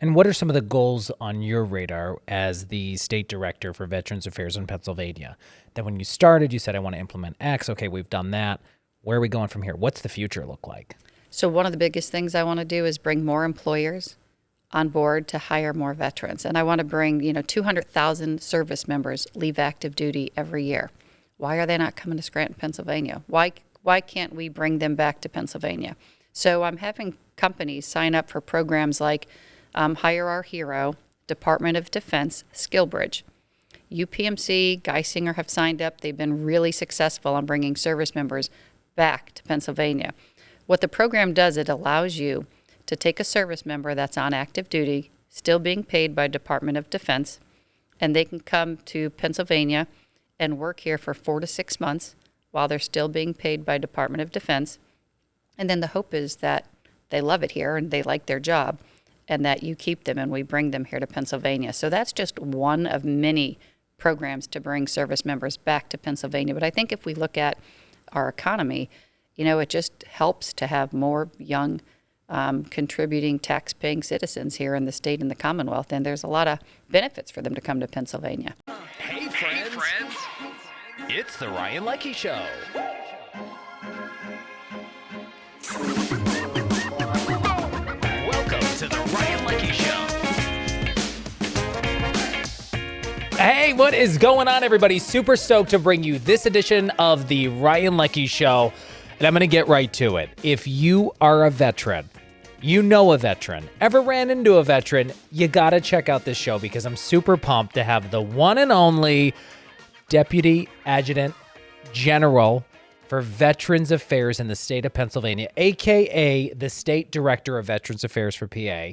And what are some of the goals on your radar as the state director for Veterans Affairs in Pennsylvania? That when you started, you said, I want to implement X. Okay, we've done that. Where are we going from here? What's the future look like? So one of the biggest things I want to do is bring more employers on board to hire more veterans. And I want to bring, 200,000 service members leave active duty every year. Why are they not coming to Scranton, Pennsylvania? Why can't we bring them back to Pennsylvania? So I'm having companies sign up for programs like Hire Our Hero, Department of Defense, SkillBridge. UPMC, Geisinger have signed up. They've been really successful on bringing service members back to Pennsylvania. What the program does, it allows you to take a service member that's on active duty, still being paid by Department of Defense, and they can come to Pennsylvania and work here for 4 to 6 months while they're still being paid by Department of Defense. And then the hope is that they love it here and they like their job and that you keep them and we bring them here to Pennsylvania. So that's just one of many programs to bring service members back to Pennsylvania. But I think if we look at our economy, it just helps to have more young contributing tax-paying citizens here in the state and the Commonwealth, and there's a lot of benefits for them to come to Pennsylvania. Hey friends, it's the Ryan Leckey Show. Welcome to the Ryan Leckey Show. Hey, what is going on, everybody? Super stoked to bring you this edition of the Ryan Leckey Show, and I'm going to get right to it. If you are a veteran, you know a veteran, ever ran into a veteran, you got to check out this show because I'm super pumped to have the one and only Deputy Adjutant General for Veterans Affairs in the state of Pennsylvania, a.k.a. the State Director of Veterans Affairs for PA,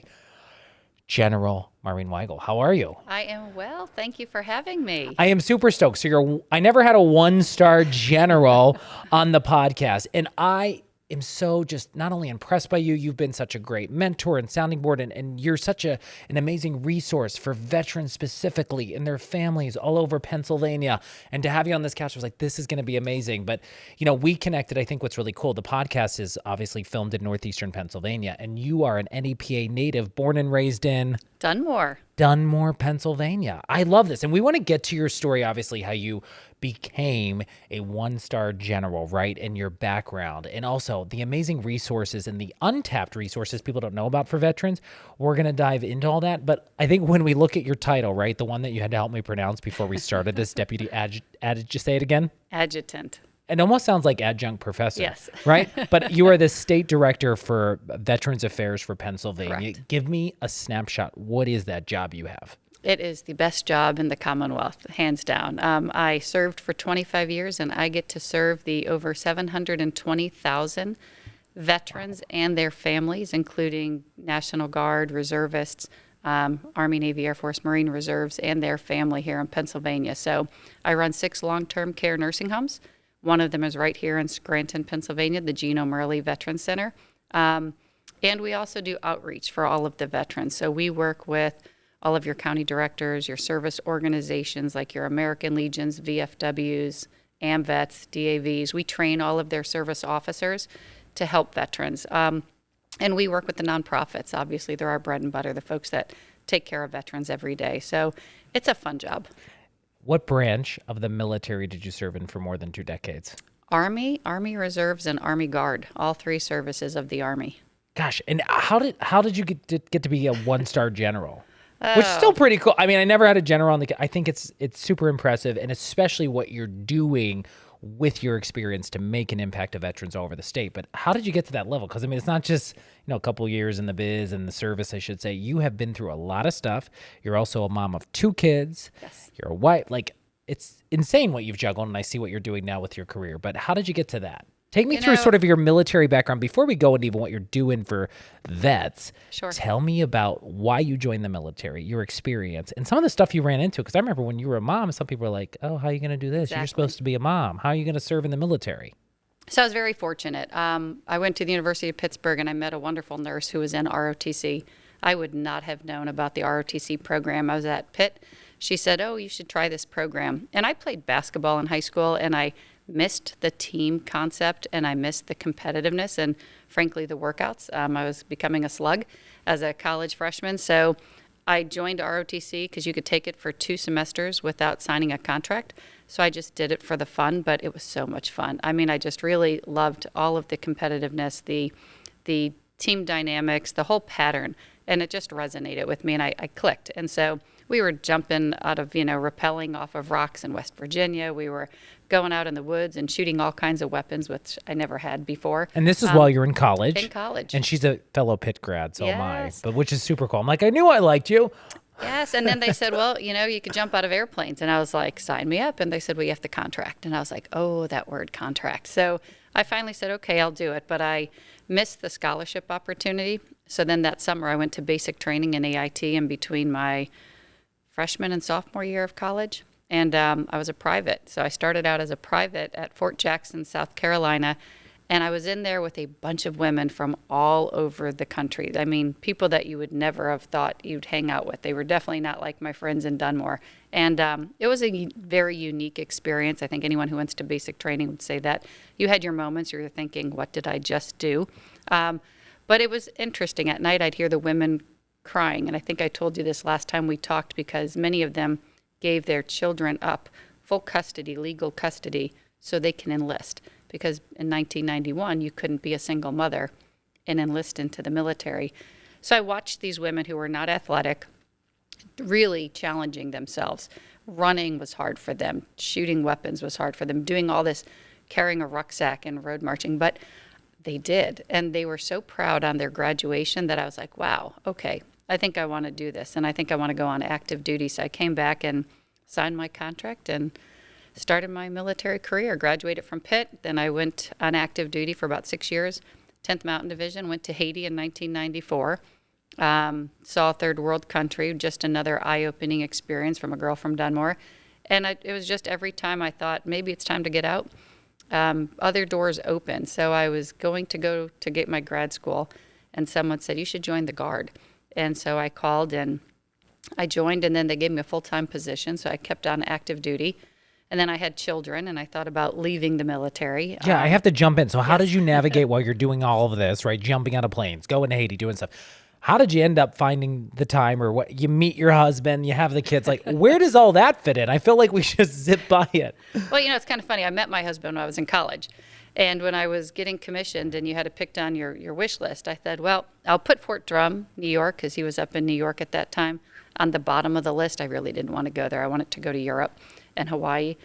General Maureen Weigl. How are you? I am well. Thank you for having me. I am super stoked. So I never had a one-star general on the podcast, and I am so just not only impressed by you, you've been such a great mentor and sounding board, and you're such an amazing resource for veterans specifically and their families all over Pennsylvania. And to have you on this couch, I was like, this is going to be amazing. But, we connected. I think what's really cool, the podcast is obviously filmed in northeastern Pennsylvania, and you are an NEPA native, born and raised in Dunmore, Pennsylvania. I love this. And we want to get to your story, obviously, how you became a one-star general, right, in your background, and also the amazing resources and the untapped resources people don't know about for veterans. We're going to dive into all that. But I think when we look at your title, right, the one that you had to help me pronounce before we started this, Deputy just say it again? Adjutant. It almost sounds like adjunct professor. Yes. Right? But you are the state director for Veterans Affairs for Pennsylvania. Correct. Give me a snapshot. What is that job you have? It is the best job in the Commonwealth, hands down. I served for 25 years, and I get to serve the over 720,000 veterans and their families, including National Guard, reservists, Army, Navy, Air Force, Marine Reserves, and their family here in Pennsylvania. So I run 6 long-term care nursing homes. One of them is right here in Scranton, Pennsylvania, the Gene O'Murley Veterans Center. And we also do outreach for all of the veterans. So we work with all of your county directors, your service organizations like your American Legions, VFWs, AMVETs, DAVs. We train all of their service officers to help veterans. And we work with the nonprofits. Obviously, they're our bread and butter, the folks that take care of veterans every day. So it's a fun job. What branch of the military did you serve in for more than 2 decades? Army Reserves, and Army Guard, all 3 services of the Army. Gosh, and how did you get to be a one-star general? Which is still pretty cool. I mean, I never had a general on the. I think it's super impressive, and especially what you're doing with your experience to make an impact to veterans all over the state. But how did you get to that level? Because I mean, it's not just a couple years in the biz and the service. I should say you have been through a lot of stuff. You're also a mom of 2 kids. Yes. You're a wife. Like, it's insane what you've juggled, and I see what you're doing now with your career. But how did you get to that? Take me through sort of your military background before we go into even what you're doing for vets. Sure. Tell me about why you joined the military, your experience, and some of the stuff you ran into. Because I remember when you were a mom, some people were like, oh, how are you going to do this? Exactly. You're supposed to be a mom. How are you going to serve in the military? So I was very fortunate. I went to the University of Pittsburgh, and I met a wonderful nurse who was in ROTC. I would not have known about the ROTC program. I was at Pitt. She said, oh, you should try this program. And I played basketball in high school, and I missed the team concept and I missed the competitiveness and frankly the workouts. I was becoming a slug as a college freshman. So I joined ROTC because you could take it for 2 semesters without signing a contract. So I just did it for the fun, but it was so much fun. I mean, I just really loved all of the competitiveness, the team dynamics, the whole pattern, and it just resonated with me and I clicked. And so we were jumping out of, rappelling off of rocks in West Virginia. We were going out in the woods and shooting all kinds of weapons, which I never had before. And this is while you're in college. In college. And she's a fellow Pitt grad, so am I. Yes. But which is super cool. I'm like, I knew I liked you. Yes, and then they said, well, you could jump out of airplanes. And I was like, sign me up. And they said, well, you have to contract. And I was like, oh, that word contract. So I finally said, okay, I'll do it. But I missed the scholarship opportunity. So then that summer I went to basic training in AIT in between my freshman and sophomore year of college. And I was a private. So I started out as a private at Fort Jackson, South Carolina. And I was in there with a bunch of women from all over the country. I mean, people that you would never have thought you'd hang out with. They were definitely not like my friends in Dunmore. And it was a very unique experience. I think anyone who went to basic training would say that. You had your moments. You were thinking, what did I just do? But it was interesting. At night, I'd hear the women crying. And I think I told you this last time we talked because many of them gave their children up, full custody, legal custody, so they can enlist. Because in 1991, you couldn't be a single mother and enlist into the military. So I watched these women who were not athletic, really challenging themselves. Running was hard for them. Shooting weapons was hard for them. Doing all this, carrying a rucksack and road marching. But they did. And they were so proud on their graduation that I was like, wow, okay, I think I want to do this. And I think I want to go on active duty. So I came back and signed my contract and started my military career. Graduated from Pitt. Then I went on active duty for about 6 years. 10th Mountain Division. Went to Haiti in 1994. Saw a third world country. Just another eye-opening experience from a girl from Dunmore. And it was just every time I thought, maybe it's time to get out, other doors opened. So I was going to go to get my grad school, and someone said, you should join the Guard. And so I called, and I joined, and then they gave me a full-time position, so I kept on active duty. And then I had children, and I thought about leaving the military. Yeah, I have to jump in. So how did you navigate while you're doing all of this, right? Jumping out of planes, going to Haiti, doing stuff. How did you end up finding the time, or what? You meet your husband, you have the kids. Like, where does all that fit in? I feel like we should zip by it. Well, it's kind of funny. I met my husband when I was in college. And when I was getting commissioned and you had to pick down your wish list, I said, well, I'll put Fort Drum, New York, because he was up in New York at that time, on the bottom of the list. I really didn't want to go there. I wanted to go to Europe and Hawaii.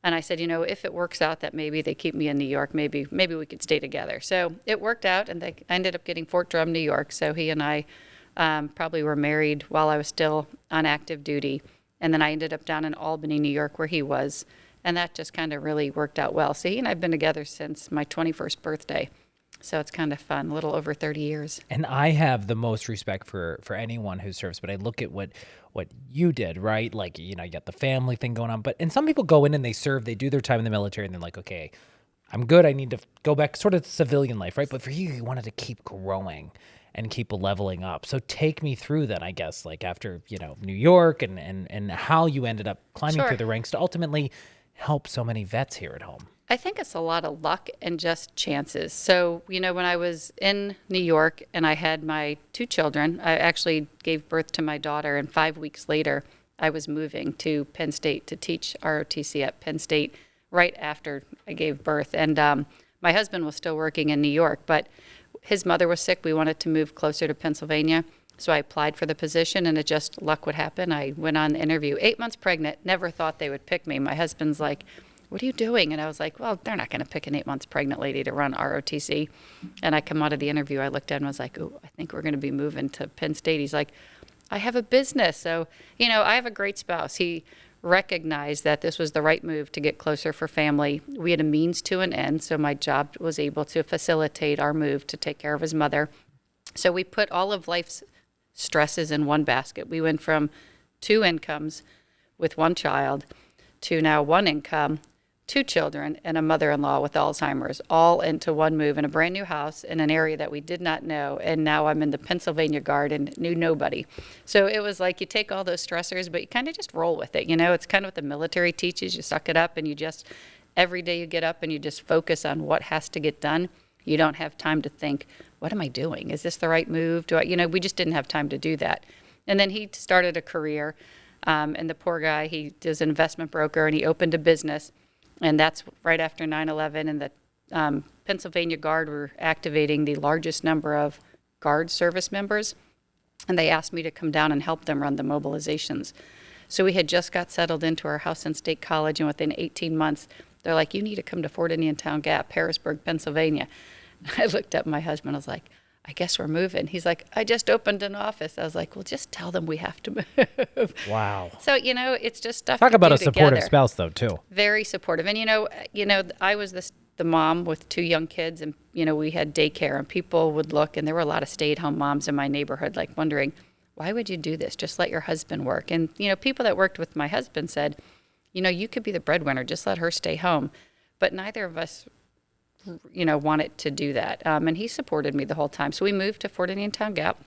And I said, if it works out that maybe they keep me in New York, maybe we could stay together. So it worked out, and I ended up getting Fort Drum, New York. So he and I probably were married while I was still on active duty. And then I ended up down in Albany, New York, where he was. And that just kind of really worked out well. So he and I have been together since my 21st birthday. So it's kind of fun, a little over 30 years. And I have the most respect for anyone who serves, but I look at what you did, right? Like, you got the family thing going on, and some people go in and they serve, they do their time in the military, and they're like, okay, I'm good. I need to go back sort of civilian life, right? But for you wanted to keep growing and keep leveling up. So take me through that, I guess, like after, New York and how you ended up climbing through the ranks to ultimately help so many vets here at home. I think it's a lot of luck and just chances. So, when I was in New York and I had my 2 children, I actually gave birth to my daughter, and 5 weeks later, I was moving to Penn State to teach ROTC at Penn State right after I gave birth. And my husband was still working in New York, but his mother was sick. We wanted to move closer to Pennsylvania. So I applied for the position, and it just, luck would happen. I went on the interview, 8 months pregnant, never thought they would pick me. My husband's like, what are you doing? And I was like, well, they're not going to pick an 8 months pregnant lady to run ROTC. And I come out of the interview, I looked at him and was like, oh, I think we're going to be moving to Penn State. He's like, I have a business. So, I have a great spouse. He recognized that this was the right move to get closer for family. We had a means to an end, so my job was able to facilitate our move to take care of his mother. So we put all of life's stresses in one basket. We went from 2 incomes with 1 child to now 1 income, 2 children, and a mother-in-law with Alzheimer's, all into one move in a brand new house in an area that we did not know. And now I'm in the Pennsylvania Guard and knew nobody. So it was like you take all those stressors, but you kind of just roll with it. It's kind of what the military teaches. You suck it up and you just every day you get up and you just focus on what has to get done, you don't have time to think, what am I doing? Is this the right move? We just didn't have time to do that. And then he started a career, and the poor guy, he is an investment broker, and he opened a business, and that's right after 9/11, and the Pennsylvania Guard were activating the largest number of Guard service members, and they asked me to come down and help them run the mobilizations. So we had just got settled into our house in State College, and within 18 months, they're like, you need to come to Fort Indian Town Gap, Harrisburg, Pennsylvania. I looked up at my husband, I was like, I guess we're moving. He's like, I just opened an office. I was like, well, just tell them we have to move. Wow. So, it's just stuff Talk to about do a supportive together. spouse, though, too. Very supportive. And, I was the mom with 2 young kids, and, we had daycare, and people would look, and there were a lot of stay-at-home moms in my neighborhood, like wondering, why would you do this? Just let your husband work. And, people that worked with my husband said, you could be the breadwinner, just let her stay home. But neither of us, wanted to do that. And he supported me the whole time. So we moved to Fort Indian Town Gap,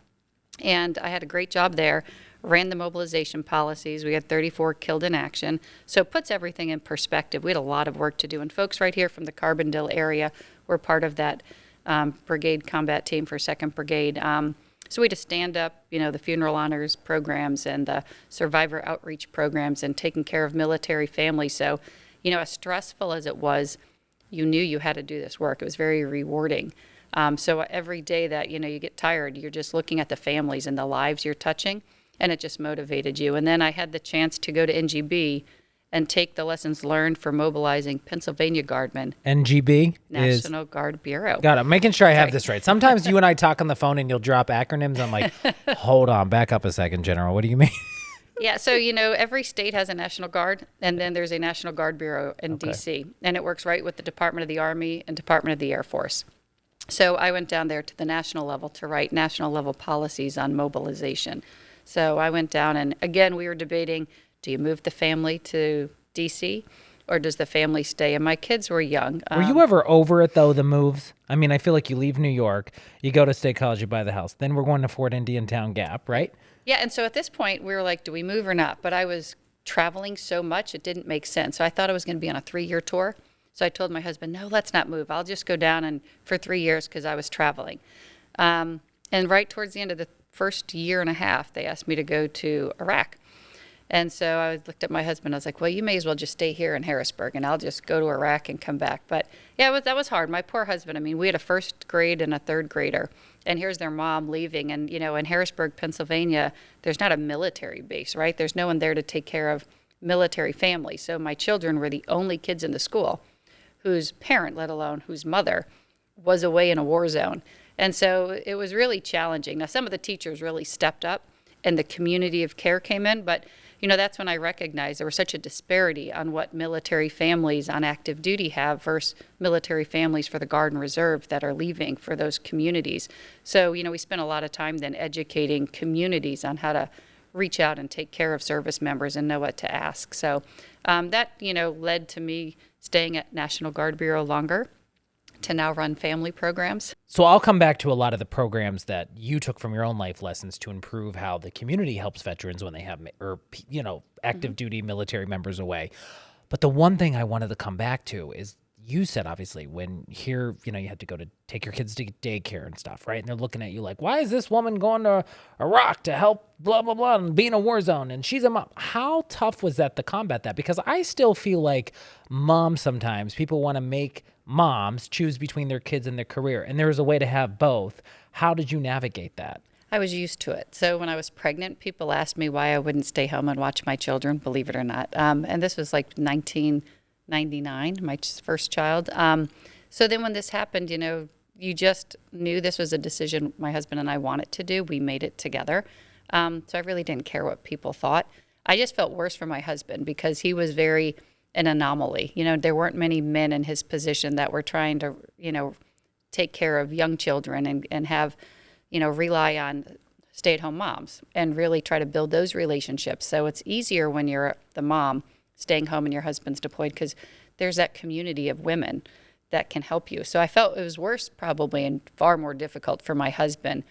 and I had a great job there, ran the mobilization policies. We had 34 killed in action. So it puts everything in perspective. We had a lot of work to do. And folks right here from the Carbondale area were part of that brigade combat team for 2nd Brigade. So we had to stand up, the funeral honors programs and the survivor outreach programs and taking care of military families. So, as stressful as it was, you knew you had to do this work. It was very rewarding. So every day that, you get tired, you're just looking at the families and the lives you're touching, and it just motivated you. And then I had the chance to go to NGB and take the lessons learned for mobilizing Pennsylvania Guardmen. NGB is National Guard Bureau. Got it. I'm making sure I have this right. Sometimes you and I talk on the phone and you'll drop acronyms. I'm like, hold on, back up a second, General. What do you mean? Yeah, so, every state has a National Guard, and then there's a National Guard Bureau in D.C., and it works right with the Department of the Army and Department of the Air Force. So I went down there to the national level to write national level policies on mobilization. So I went down, and again, we were debating, do you move the family to D.C., or does the family stay? And my kids were young. Were you ever over it, though, the moves? I mean, I feel like you leave New York, you go to State College, you buy the house. Then we're going to Fort Indian Town Gap, right? Yeah, and so at this point, we were like, do we move or not? But I was traveling so much, it didn't make sense. So I thought I was going to be on a 3-year tour. So I told my husband, no, let's not move. I'll just go down and for 3 years because I was traveling. And right towards the end of the first year and a half, they asked me to go to Iraq. And so I looked at my husband. I was like, well, you may as well just stay here in Harrisburg, and I'll just go to Iraq and come back. But, yeah, that was hard. My poor husband, I mean, we had a 1st grade and a 3rd grader, and here's their mom leaving. And, in Harrisburg, Pennsylvania, there's not a military base, right? There's no one there to take care of military families. So my children were the only kids in the school whose parent, let alone whose mother, was away in a war zone. And so it was really challenging. Now, some of the teachers really stepped up, and the community of care came in, but that's when I recognized there was such a disparity on what military families on active duty have versus military families for the Guard and Reserve that are leaving for those communities. So, we spent a lot of time then educating communities on how to reach out and take care of service members and know what to ask. So that, led to me staying at National Guard Bureau longer to now run family programs. So I'll come back to a lot of the programs that you took from your own life lessons to improve how the community helps veterans when they have, active duty military members away. But the one thing I wanted to come back to is you said, obviously, when here, you had to go to take your kids to daycare and stuff, right? And they're looking at you like, why is this woman going to Iraq to help blah, blah, blah, and be in a war zone? And she's a mom. How tough was that to combat that? Because I still feel like moms sometimes, people want to make moms choose between their kids and their career. And there's a way to have both. How did you navigate that? I was used to it. So when I was pregnant, people asked me why I wouldn't stay home and watch my children, believe it or not. And this was like 1999, my first child. So then when this happened, you just knew this was a decision my husband and I wanted to do. We made it together. So I really didn't care what people thought. I just felt worse for my husband because he was very an anomaly. There weren't many men in his position that were trying to, take care of young children and have, rely on stay-at-home moms and really try to build those relationships. So it's easier when you're the mom staying home and your husband's deployed because there's that community of women that can help you. So I felt it was worse probably and far more difficult for my husband.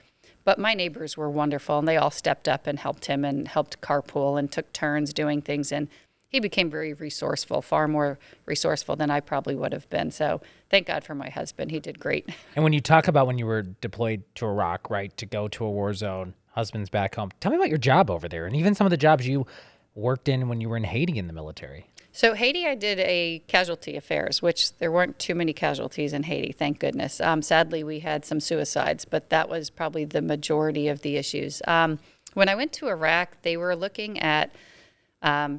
But my neighbors were wonderful, and they all stepped up and helped him and helped carpool and took turns doing things. And he became very resourceful, far more resourceful than I probably would have been. So thank God for my husband. He did great. And when you talk about when you were deployed to Iraq, right, to go to a war zone, husband's back home, tell me about your job over there and even some of the jobs you worked in when you were in Haiti in the military. So Haiti, I did a casualty affairs, which there weren't too many casualties in Haiti, thank goodness. Sadly, we had some suicides, but that was probably the majority of the issues. When I went to Iraq, they were looking at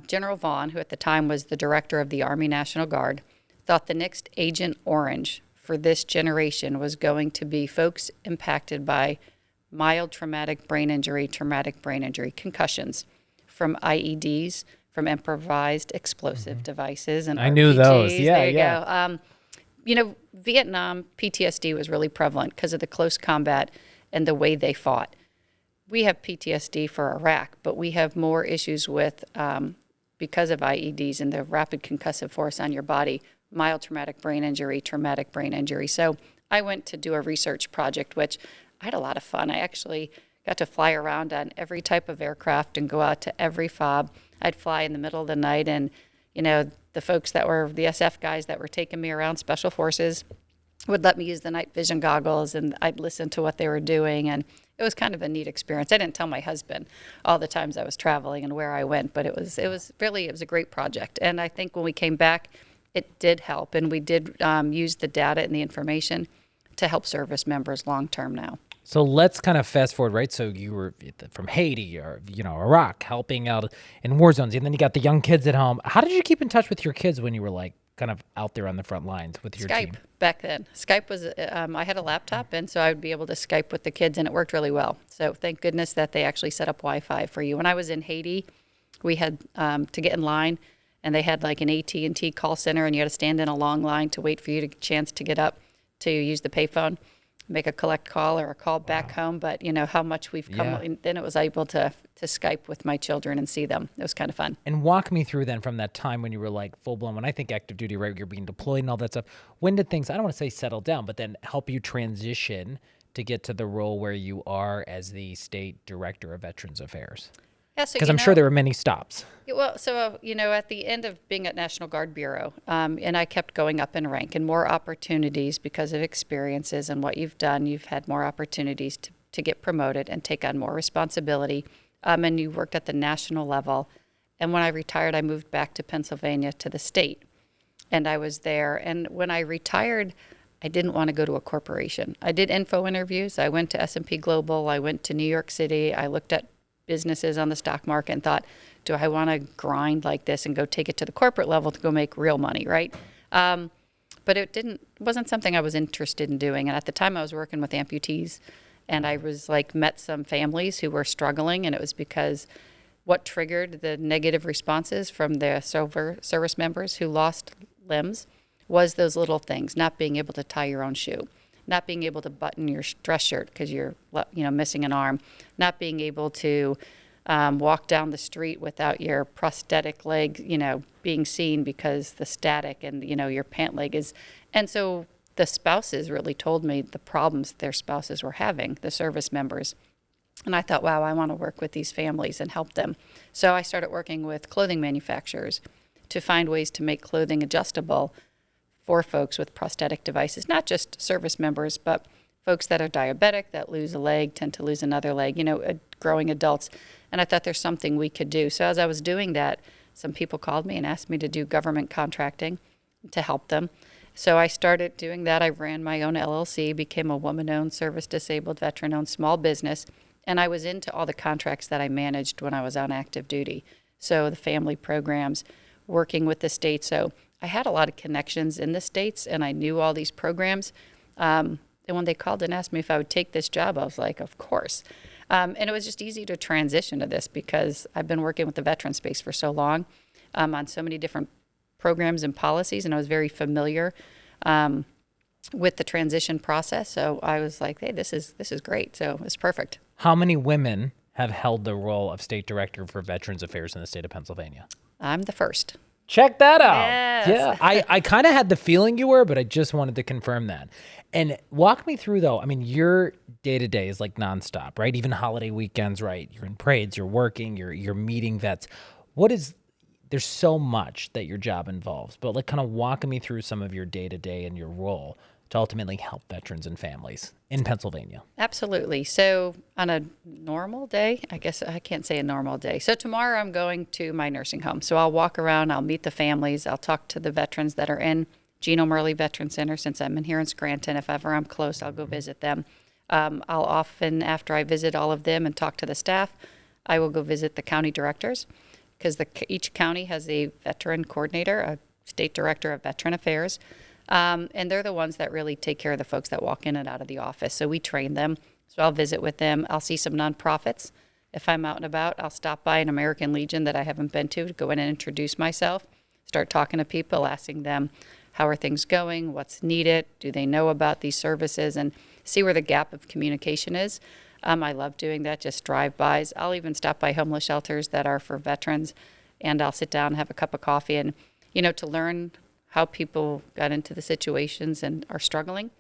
General Vaughn, who at the time was the director of the Army National Guard, thought the next Agent Orange for this generation was going to be folks impacted by mild traumatic brain injury, concussions from IEDs, from improvised explosive devices and I knew those. RPGs. Yeah, there you yeah. go. Vietnam PTSD was really prevalent because of the close combat and the way they fought. We have PTSD for Iraq, but we have more issues with, because of IEDs and the rapid concussive force on your body, mild traumatic brain injury. So I went to do a research project, which I had a lot of fun. I actually got to fly around on every type of aircraft and go out to every FOB. I'd fly in the middle of the night, and, the folks that were the SF guys that were taking me around, Special Forces, would let me use the night vision goggles, and I'd listen to what they were doing, and it was kind of a neat experience. I didn't tell my husband all the times I was traveling and where I went, but it was a great project. And I think when we came back, it did help, and we did use the data and the information to help service members long term now. So let's kind of fast forward, right? So you were from Haiti or, Iraq, helping out in war zones, and then you got the young kids at home. How did you keep in touch with your kids when you were like kind of out there on the front lines with your Skype team? back then. Skype was, I had a laptop, and so I would be able to Skype with the kids, and it worked really well. So thank goodness that they actually set up Wi-Fi for you. When I was in Haiti, we had to get in line, and they had like an AT&T call center, and you had to stand in a long line to wait for you to get a chance to get up to use the payphone, make a collect call or a call back home. But how much we've come, and then it was able to Skype with my children and see them. It was kind of fun. And walk me through then from that time when you were like full blown, when I think active duty, right, you're being deployed and all that stuff. When did things, I don't want to say settle down, but then help you transition to get to the role where you are as the state director of Veterans Affairs? Yeah, so Because I'm sure there were many stops. Well, so, at the end of being at National Guard Bureau, and I kept going up in rank and more opportunities because of experiences and what you've done. You've had more opportunities to get promoted and take on more responsibility. And you worked at the national level. And when I retired, I moved back to Pennsylvania to the state. And I was there. And when I retired, I didn't want to go to a corporation. I did info interviews. I went to S&P Global. I went to New York City. I looked at businesses on the stock market and thought, do I want to grind like this and go take it to the corporate level to go make real money, right? But it wasn't something I was interested in doing. And at the time I was working with amputees, and I was met some families who were struggling, and it was because what triggered the negative responses from the service members who lost limbs was those little things, not being able to tie your own shoe, not being able to button your dress shirt because you're missing an arm, not being able to walk down the street without your prosthetic leg, being seen because the static and, your pant leg is. And so the spouses really told me the problems their spouses were having, the service members. And I thought, wow, I want to work with these families and help them. So I started working with clothing manufacturers to find ways to make clothing adjustable for folks with prosthetic devices, not just service members, but folks that are diabetic, that lose a leg, tend to lose another leg, growing adults. And I thought there's something we could do. So as I was doing that, some people called me and asked me to do government contracting to help them. So I started doing that. I ran my own LLC, became a woman-owned, service-disabled, veteran-owned small business, and I was into all the contracts that I managed when I was on active duty. So the family programs, working with the state. So I had a lot of connections in the states, and I knew all these programs. And when they called and asked me if I would take this job, I was like, of course. And it was just easy to transition to this because I've been working with the veteran space for so long on so many different programs and policies, and I was very familiar with the transition process. So I was like, hey, this is great. So it's perfect. How many women have held the role of state director for Veterans Affairs in the state of Pennsylvania? I'm the first. Check that out. Yes. Yeah, I kind of had the feeling you were, but I just wanted to confirm that. And walk me through, though. I mean, your day-to-day is like nonstop, right? Even holiday weekends, right? You're in parades, you're working, you're meeting vets. What is there's so much that your job involves, but like kind of walking me through some of your day-to-day and your role to ultimately help veterans and families in Pennsylvania. Absolutely. So on a normal day, I guess I can't say a normal day. So tomorrow I'm going to my nursing home. So I'll walk around, I'll meet the families, I'll talk to the veterans that are in Geno Murley Veteran Center. Since I'm in here in Scranton, if ever I'm close, I'll go visit them. I'll often, after I visit all of them and talk to the staff, I will go visit the county directors, because each county has a veteran coordinator, a state director of veteran affairs. And they're the ones that really take care of the folks that walk in and out of the office. So we train them. So I'll visit with them. I'll see some nonprofits. If I'm out and about, I'll stop by an American Legion that I haven't been to go in and introduce myself, start talking to people, asking them, how are things going? What's needed? Do they know about these services? And see where the gap of communication is. I love doing that, just drive-bys. I'll even stop by homeless shelters that are for veterans, and I'll sit down and have a cup of coffee and, to learn how people got into the situations and are struggling.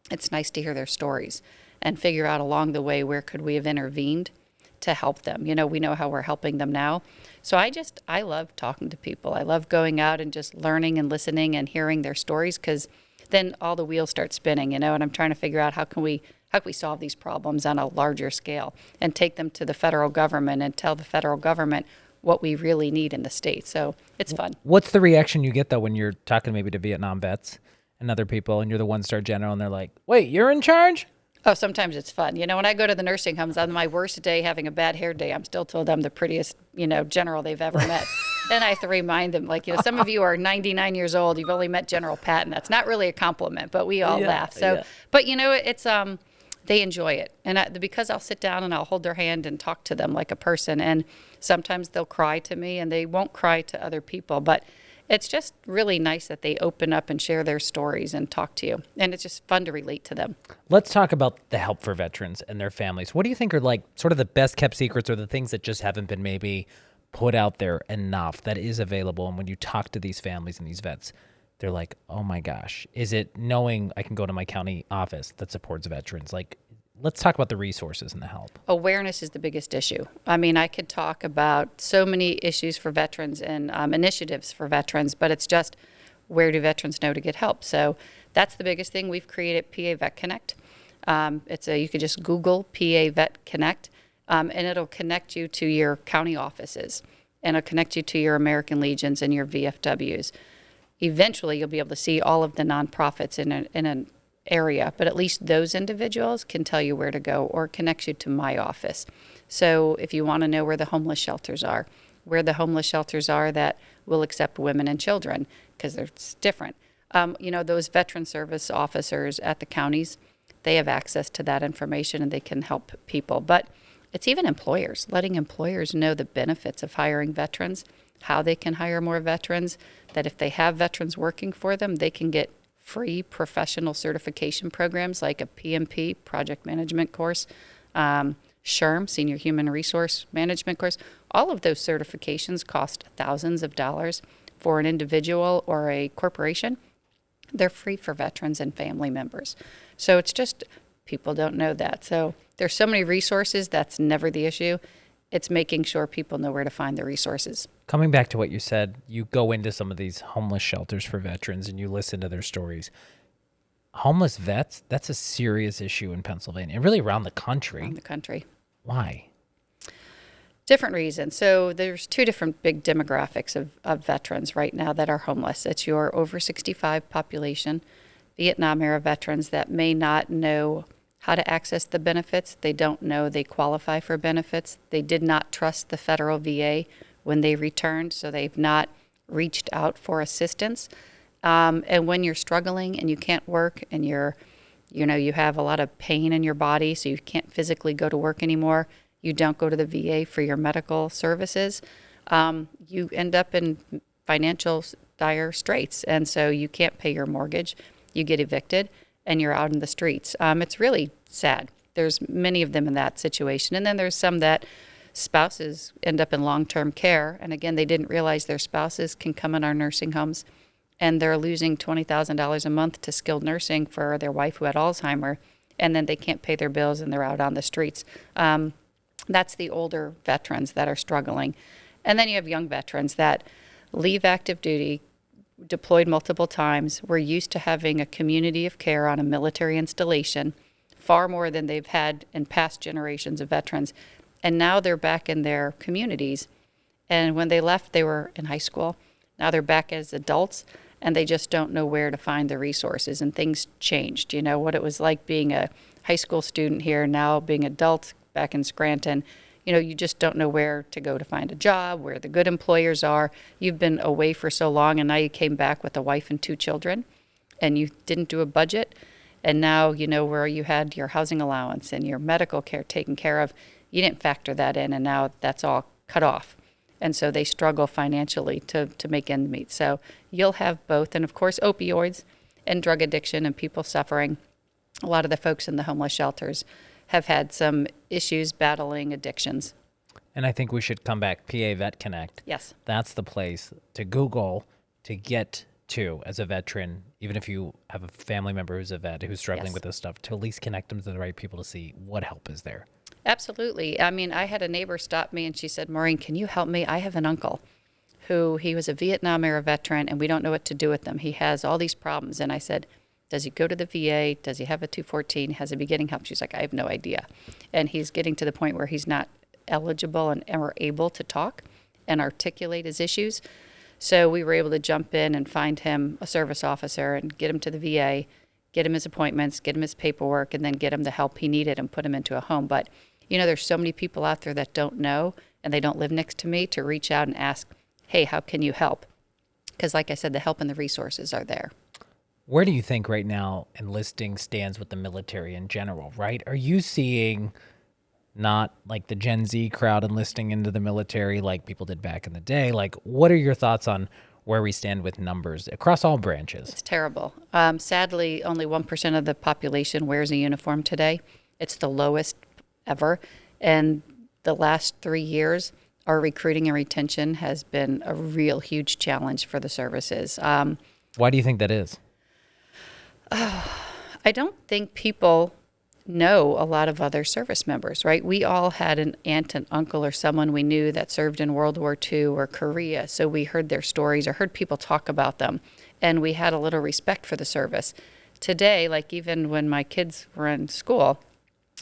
It's nice to hear their stories and figure out along the way where could we have intervened to help them. We know how we're helping them now. So I love talking to people. I love going out and just learning and listening and hearing their stories, because then all the wheels start spinning, and I'm trying to figure out how can we solve these problems on a larger scale and take them to the federal government and tell the federal government what we really need in the state. So it's fun. What's the reaction you get, though, when you're talking maybe to Vietnam vets and other people, and you're the one-star general, and they're like, wait, you're in charge? Oh, sometimes it's fun. When I go to the nursing homes on my worst day, having a bad hair day, I'm still told I'm the prettiest, general they've ever met. And I have to remind them, some of you are 99 years old. You've only met General Patton. That's not really a compliment, but we all laugh. So, but it's, they enjoy it. And because I'll sit down and I'll hold their hand and talk to them like a person. And sometimes they'll cry to me, and they won't cry to other people. But it's just really nice that they open up and share their stories and talk to you. And it's just fun to relate to them. Let's talk about the help for veterans and their families. What do you think are like sort of the best kept secrets, or the things that just haven't been maybe put out there enough that is available? And when you talk to these families and these vets, they're like, oh my gosh, is it knowing I can go to my county office that supports veterans? Like, let's talk about the resources and the help. Awareness is the biggest issue. I could talk about so many issues for veterans and initiatives for veterans, but it's just, where do veterans know to get help? So that's the biggest thing. We've created PA Vet Connect. You could just Google PA Vet Connect, and it'll connect you to your county offices, and it'll connect you to your American Legions and your VFWs. Eventually, you'll be able to see all of the nonprofits in an area, but at least those individuals can tell you where to go or connect you to my office. So if you want to know where the homeless shelters are that will accept women and children, because they're different. Those veteran service officers at the counties, they have access to that information and they can help people. But it's even employers, letting employers know the benefits of hiring veterans, how they can hire more veterans, that if they have veterans working for them, they can get free professional certification programs like a PMP, project management course, SHRM, Senior Human Resource Management course. All of those certifications cost thousands of dollars for an individual or a corporation. They're free for veterans and family members. So it's just, people don't know that. So there's so many resources, that's never the issue. It's making sure people know where to find the resources. Coming back to what you said, you go into some of these homeless shelters for veterans and you listen to their stories. Homeless vets, that's a serious issue in Pennsylvania and really around the country. Around the country. Why? Different reasons. So there's two different big demographics of veterans right now that are homeless. It's your over 65 population, Vietnam era veterans that may not know how to access the benefits. They don't know they qualify for benefits. They did not trust the federal VA when they returned, so they've not reached out for assistance. And when you're struggling and you can't work and you have a lot of pain in your body, so you can't physically go to work anymore, you don't go to the VA for your medical services, you end up in financial dire straits. And so you can't pay your mortgage, you get evicted, and you're out in the streets. It's really sad. There's many of them in that situation. And then there's some that spouses end up in long-term care. And again, they didn't realize their spouses can come in our nursing homes and they're losing $20,000 a month to skilled nursing for their wife who had Alzheimer's. And then they can't pay their bills and they're out on the streets. That's the older veterans that are struggling. And then you have young veterans that leave active duty, deployed multiple times. We're used to having a community of care on a military installation, far more than they've had in past generations of veterans. And now they're back in their communities. And when they left, they were in high school. Now they're back as adults, and they just don't know where to find the resources. And things changed. You know, what it was like being a high school student here, now being adults back in Scranton. You know, you just don't know where to go to find a job, where the good employers are. You've been away for so long, and now you came back with a wife and 2 children, and you didn't do a budget. And now, you know, where you had your housing allowance and your medical care taken care of, you didn't factor that in, and now that's all cut off. And so they struggle financially to make ends meet. So you'll have both. And of course, opioids and drug addiction and people suffering. A lot of the folks in the homeless shelters have had some issues battling addictions. And I think we should come back. PA Vet Connect. Yes. That's the place to Google to get to as a veteran, even if you have a family member who's a vet who's struggling Yes. with this stuff, to at least connect them to the right people to see what help is there. Absolutely. I mean, I had a neighbor stop me and she said, Maureen, can you help me? I have an uncle who he was a Vietnam era veteran and we don't know what to do with him. He has all these problems. And I said, does he go to the VA? Does he have a 214? Has he been getting help? She's like, I have no idea. And he's getting to the point where he's not eligible and or able to talk and articulate his issues. So we were able to jump in and find him a service officer and get him to the VA, get him his appointments, get him his paperwork, and then get him the help he needed and put him into a home. But, you know, there's so many people out there that don't know and they don't live next to me to reach out and ask, hey, how can you help? Because like I said, the help and the resources are there. Where do you think right now enlisting stands with the military in general, right? Are you seeing not like the Gen Z crowd enlisting into the military like people did back in the day? Like, what are your thoughts on where we stand with numbers across all branches? It's terrible. Sadly, only 1% of the population wears a uniform today. It's the lowest ever. And the last 3 years, our recruiting and retention has been a real huge challenge for the services. Why do you think that is? I don't think people know a lot of other service members, right? We all had an aunt and uncle or someone we knew that served in World War II or Korea, so we heard their stories or heard people talk about them, and we had a little respect for the service. Today, like even when my kids were in school,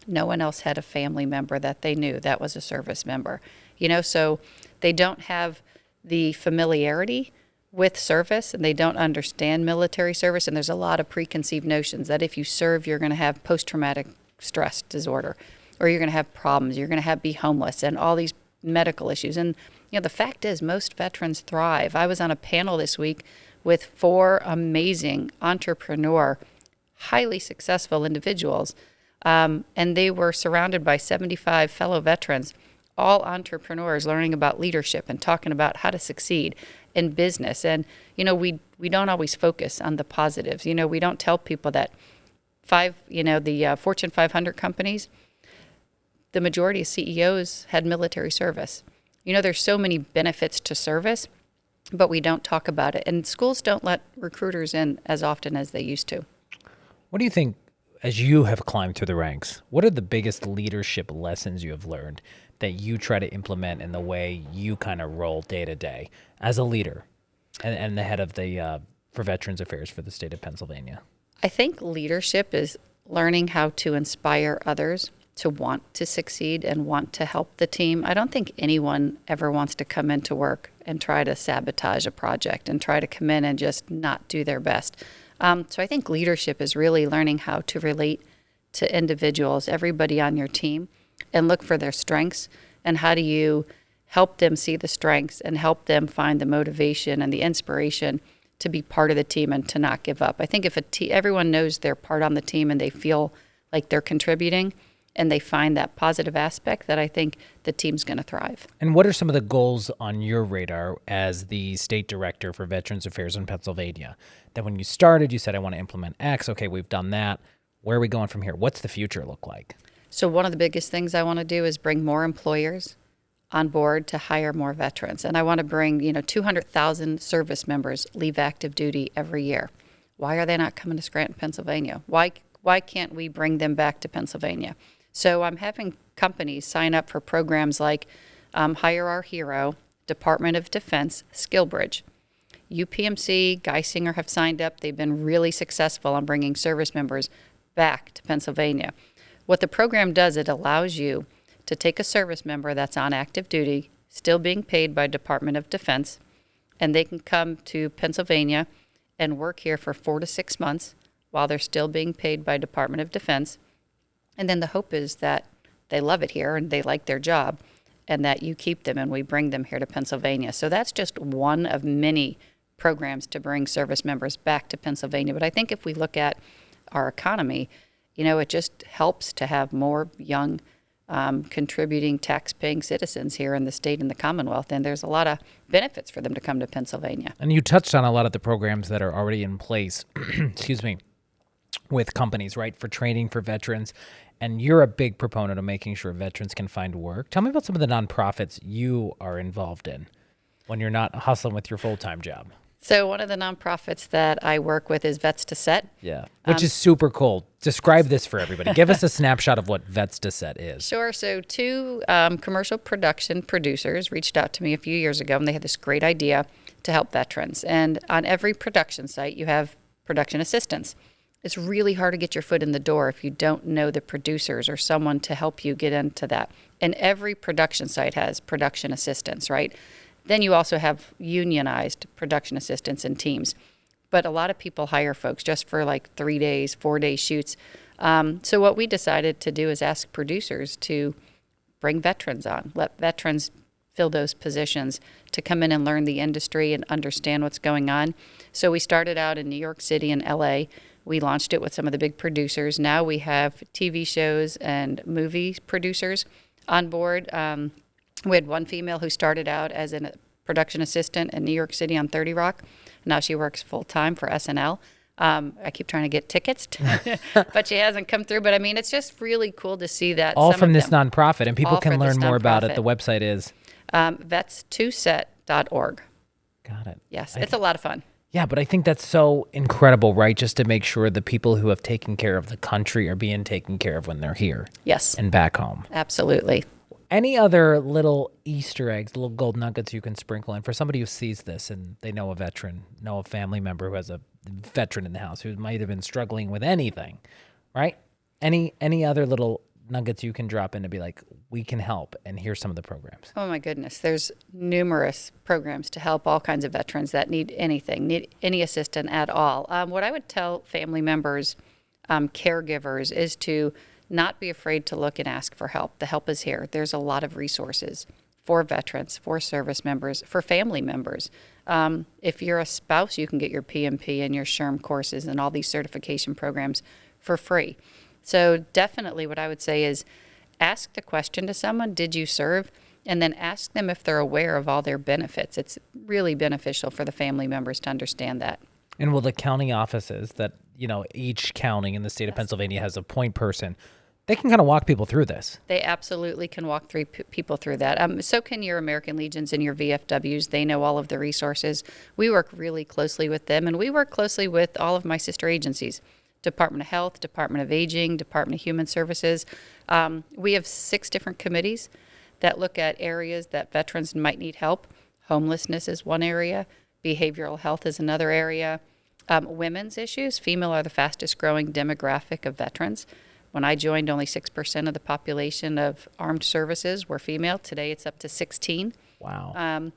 no one else had a family member that they knew that was a service member, you know, so they don't have the familiarity with service and they don't understand military service. And there's a lot of preconceived notions that if you serve, you're going to have post-traumatic stress disorder or you're going to have problems, you're going to be homeless and all these medical issues. And, you know, the fact is most veterans thrive. I was on a panel this week with 4 amazing entrepreneur, highly successful individuals. And they were surrounded by 75 fellow veterans, all entrepreneurs learning about leadership and talking about how to succeed in business. And, you know, we don't always focus on the positives. You know, we don't tell people that the Fortune 500 companies, the majority of CEOs had military service. You know, there's so many benefits to service, but we don't talk about it. And schools don't let recruiters in as often as they used to. What do you think, as you have climbed through the ranks, what are the biggest leadership lessons you have learned that you try to implement in the way you kind of roll day to day as a leader and the head of the for Veterans Affairs for the state of Pennsylvania? I think leadership is learning how to inspire others to want to succeed and want to help the team. I don't think anyone ever wants to come into work and try to sabotage a project and try to come in and just not do their best. So I think leadership is really learning how to relate to individuals, everybody on your team, and look for their strengths and how do you help them see the strengths and help them find the motivation and the inspiration to be part of the team and to not give up. I think if everyone knows they're part on the team and they feel like they're contributing and they find that positive aspect, that I think the team's going to thrive. And what are some of the goals on your radar as the state director for Veterans Affairs in Pennsylvania? That when you started, you said, I want to implement X. Okay, we've done that. Where are we going from here? What's the future look like? So one of the biggest things I want to do is bring more employers on board to hire more veterans. And I want to bring, 200,000 service members leave active duty every year. Why are they not coming to Scranton, Pennsylvania? Why can't we bring them back to Pennsylvania? So I'm having companies sign up for programs like Hire Our Hero Department of Defense Skill Bridge. UPMC, Geisinger have signed up. They've been really successful on bringing service members back to Pennsylvania. What the program does, it allows you to take a service member that's on active duty, still being paid by Department of Defense, and they can come to Pennsylvania and work here for 4 to 6 months while they're still being paid by Department of Defense. And then the hope is that they love it here and they like their job and that you keep them and we bring them here to Pennsylvania. So that's just one of many programs to bring service members back to Pennsylvania. But I think if we look at our economy, it just helps to have more young contributing tax-paying citizens here in the state and the Commonwealth. And there's a lot of benefits for them to come to Pennsylvania. And you touched on a lot of the programs that are already in place, excuse me, with companies, right, for training for veterans. And you're a big proponent of making sure veterans can find work. Tell me about some of the nonprofits you are involved in when you're not hustling with your full-time job. So one of the nonprofits that I work with is Vets to Set. Yeah, which is super cool. Describe this for everybody. Give us a snapshot of what Vets to Set is. Sure. So two commercial production producers reached out to me a few years ago, and they had this great idea to help veterans. And on every production site, you have production assistants. It's really hard to get your foot in the door if you don't know the producers or someone to help you get into that. And every production site has production assistants, right? Then you also have unionized production assistants and teams. But a lot of people hire folks just for like 3 days, 4-day shoots. So what we decided to do is ask producers to bring veterans on, let veterans fill those positions to come in and learn the industry and understand what's going on. So we started out in New York City and LA. We launched it with some of the big producers. Now we have TV shows and movie producers on board. We had one female who started out as a production assistant in New York City on 30 Rock. Now she works full-time for SNL. I keep trying to get tickets, but she hasn't come through. But, I mean, it's just really cool to see that. All from this nonprofit, and people can learn more about it. The website is? vets2set.org. Got it. Yes, it's a lot of fun. Yeah, but I think that's so incredible, right? Just to make sure the people who have taken care of the country are being taken care of when they're here. Yes. And back home. Absolutely. Any other little Easter eggs, little gold nuggets you can sprinkle in for somebody who sees this and they know a veteran, know a family member who has a veteran in the house who might have been struggling with anything, right? Any other little nuggets you can drop in to be like, we can help, and here's some of the programs. Oh, my goodness. There's numerous programs to help all kinds of veterans that need anything, need any assistance at all. What I would tell family members, caregivers, is to not be afraid to look and ask for help. The help is here. There's a lot of resources for veterans, for service members, for family members. If you're a spouse, you can get your PMP and your SHRM courses and all these certification programs for free. So definitely what I would say is ask the question to someone, did you serve? And then ask them if they're aware of all their benefits. It's really beneficial for the family members to understand that. And will the county offices that, each county in the state of Pennsylvania has a point person, they can kind of walk people through this. They absolutely can walk people through that. So can your American Legions and your VFWs. They know all of the resources. We work really closely with them, and we work closely with all of my sister agencies. Department of Health, Department of Aging, Department of Human Services. We have 6 different committees that look at areas that veterans might need help. Homelessness is one area. Behavioral health is another area. Women's issues. Female are the fastest growing demographic of veterans. When I joined, only 6% of the population of armed services were female. Today, it's up to 16. Wow.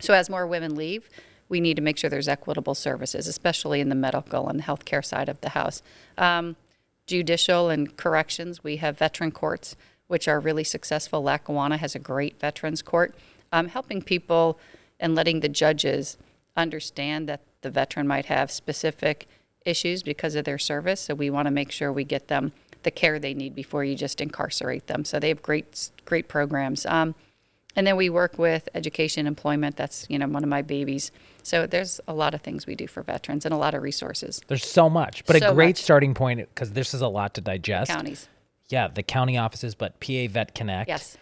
So as more women leave, we need to make sure there's equitable services, especially in the medical and healthcare side of the house. Judicial and corrections, we have veteran courts, which are really successful. Lackawanna has a great veterans court, helping people and letting the judges understand that the veteran might have specific issues because of their service. So we want to make sure we get them the care they need before you just incarcerate them. So they have great programs. And then we work with education, employment. That's, one of my babies. So there's a lot of things we do for veterans and a lot of resources. There's so much, but So a great much. starting point, because this is a lot to digest. Counties. Yeah, the county offices, but PA Vet Connect. Yes.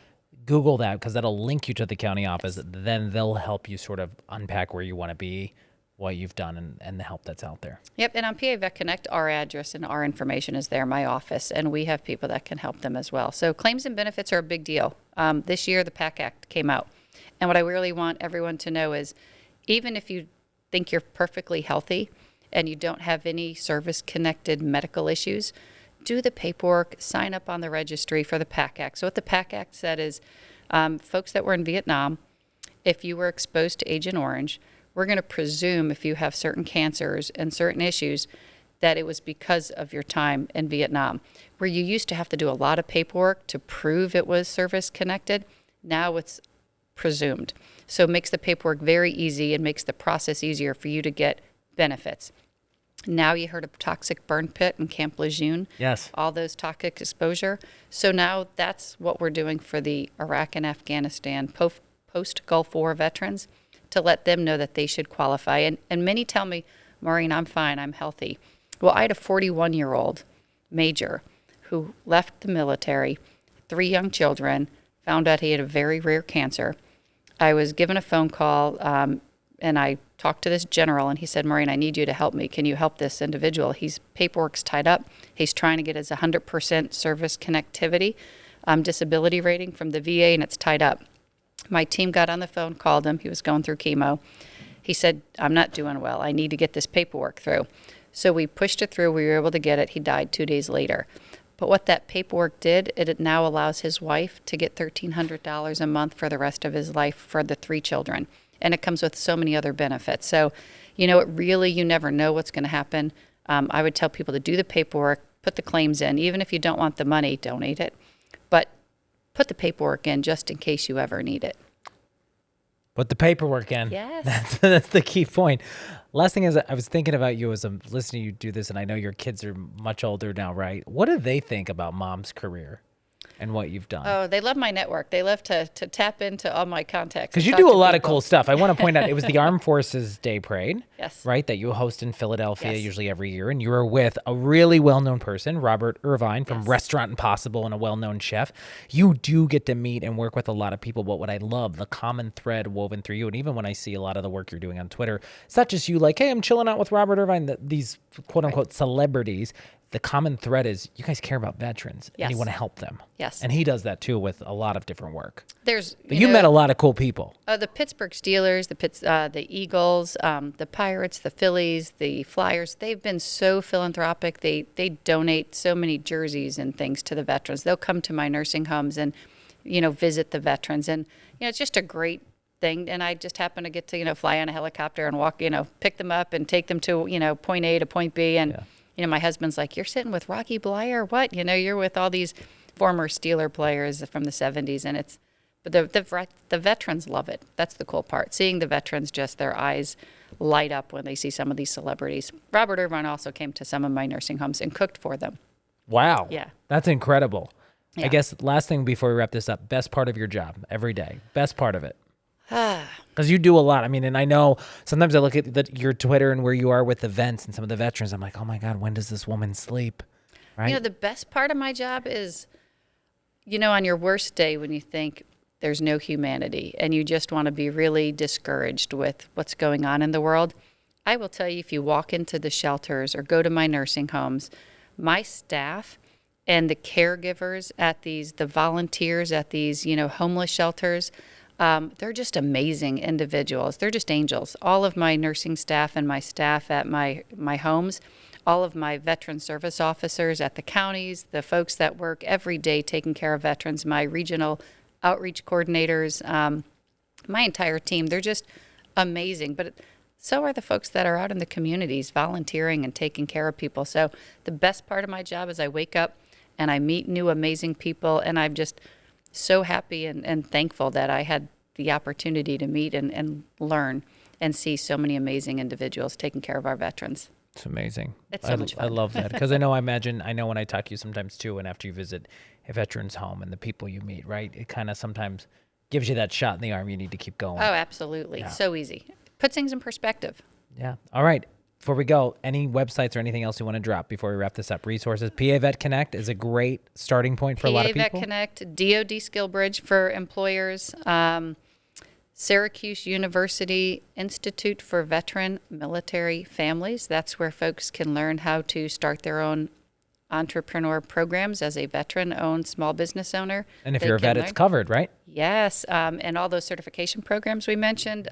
Google that, because that'll link you to the county office. Then they'll help you sort of unpack where you want to be, what you've done, and the help that's out there. Yep, and on PA Vet Connect, our address and our information is there, my office, and we have people that can help them as well. So claims and benefits are a big deal. This year, the PAC Act came out. And what I really want everyone to know is, even if you think you're perfectly healthy and you don't have any service-connected medical issues, do the paperwork, sign up on the registry for the PAC Act. So what the PAC Act said is, folks that were in Vietnam, if you were exposed to Agent Orange, we're going to presume if you have certain cancers and certain issues that it was because of your time in Vietnam. Where you used to have to do a lot of paperwork to prove it was service-connected, now it's presumed. So it makes the paperwork very easy and makes the process easier for you to get benefits. Now you heard of toxic burn pit in Camp Lejeune. Yes. All those toxic exposure. So now that's what we're doing for the Iraq and Afghanistan post-Gulf War veterans, to let them know that they should qualify. And many tell me, Maureen, I'm fine, I'm healthy. Well, I had a 41-year-old major who left the military, 3 young children, found out he had a very rare cancer. I was given a phone call, and I talked to this general, and he said, Maureen, I need you to help me. Can you help this individual? His paperwork's tied up. He's trying to get his 100% service connectivity disability rating from the VA, and it's tied up. My team got on the phone, called him. He was going through chemo. He said, I'm not doing well. I need to get this paperwork through. So we pushed it through. We were able to get it. He died 2 days later. But what that paperwork did, it now allows his wife to get $1,300 a month for the rest of his life for the 3 children. And it comes with so many other benefits. So, you never know what's going to happen. I would tell people to do the paperwork, put the claims in. Even if you don't want the money, donate it. But put the paperwork in just in case you ever need it. Put the paperwork in. Yes. That's the key point. Last thing is, I was thinking about you as I'm listening to you do this, and I know your kids are much older now, right? What do they think about Mom's career and what you've done? Oh, they love my network. They love to tap into all my contacts. Because you do a lot of cool stuff. I want to point out, it was the Armed Forces Day Parade, Yes. right, that you host in Philadelphia Yes. usually every year. And you were with a really well-known person, Robert Irvine from Yes. Restaurant Impossible, and a well-known chef. You do get to meet and work with a lot of people. But what I love, the common thread woven through you, and even when I see a lot of the work you're doing on Twitter, it's not just you like, hey, I'm chilling out with Robert Irvine, these quote-unquote celebrities. The common thread is you guys care about veterans and you Yes. want to help them. Yes. And he does that too with a lot of different work. There's But you met a lot of cool people. the Pittsburgh Steelers, the Eagles, the Pirates, the Phillies, the Flyers. They've been so philanthropic. They donate so many jerseys and things to the veterans. They'll come to my nursing homes and visit the veterans, and it's just a great thing. And I just happen to get to fly on a helicopter and walk, pick them up and take them to point A to point B. And my husband's like, you're sitting with Rocky Bleier? What? You're with all these former Steeler players from the 70s, and but the veterans love it. That's the cool part. Seeing the veterans, just their eyes light up when they see some of these celebrities. Robert Irvine also came to some of my nursing homes and cooked for them. Wow. Yeah. That's incredible. I Yeah. guess last thing before we wrap this up, best part of your job every day, best part of it. Because you do a lot. I mean, and I know sometimes I look at your Twitter and where you are with events and some of the veterans. I'm like, oh my God, when does this woman sleep? Right? The best part of my job is, on your worst day when you think there's no humanity and you just want to be really discouraged with what's going on in the world, I will tell you, if you walk into the shelters or go to my nursing homes, my staff and the caregivers at the volunteers at these, homeless shelters, they're just amazing individuals. They're just angels. All of my nursing staff and my staff at my homes, all of my veteran service officers at the counties, the folks that work every day taking care of veterans, my regional outreach coordinators, my entire team, they're just amazing. But so are the folks that are out in the communities volunteering and taking care of people. So the best part of my job is I wake up and I meet new amazing people, and I'm just so happy and thankful that I had the opportunity to meet and learn and see so many amazing individuals taking care of our veterans. It's amazing. It's so much fun. I love that because I know when I talk to you sometimes too, and after you visit a veteran's home and the people you meet, right? It kind of sometimes gives you that shot in the arm. You need to keep going. Oh, absolutely. So easy. Puts things in perspective. Yeah. All right. Before we go, any websites or anything else you want to drop before we wrap this up? Resources. PA Vet Connect is a great starting point for a lot of people. PA Vet Connect, DoD Skill Bridge for employers, Syracuse University Institute for Veteran Military Families. That's where folks can learn how to start their own entrepreneur programs as a veteran-owned small business owner. And if you're a vet, it's covered, right? Yes, and all those certification programs we mentioned,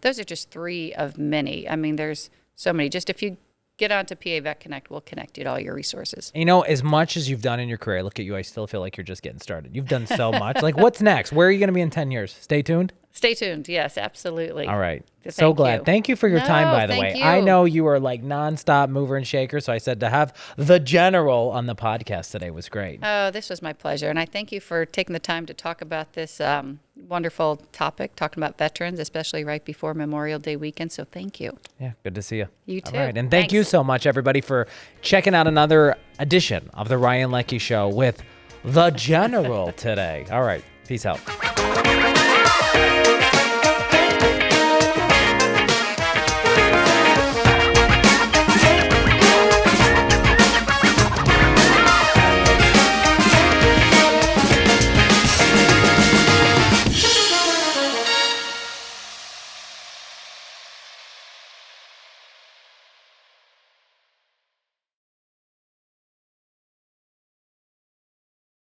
those are just 3 of many. I mean, there's so many. Just if you get onto PA Vet Connect, we'll connect you to all your resources. You know, as much as you've done in your career, look at you, I still feel like you're just getting started. You've done so much. Like, what's next? Where are you going to be in 10 years? Stay tuned. Stay tuned. Yes, absolutely. All right. Thank So glad. you. Thank you for your time, by the thank way. you. I know you were like nonstop mover and shaker, so I said to have the general on the podcast today was great. Oh, this was my pleasure. And I thank you for taking the time to talk about this wonderful topic, talking about veterans, especially right before Memorial Day weekend. So thank you. Yeah, good to see you. You too. All right. And thank you Thanks. so much, everybody, for checking out another edition of the Ryan Leckey Show with the general today. All right. Peace out.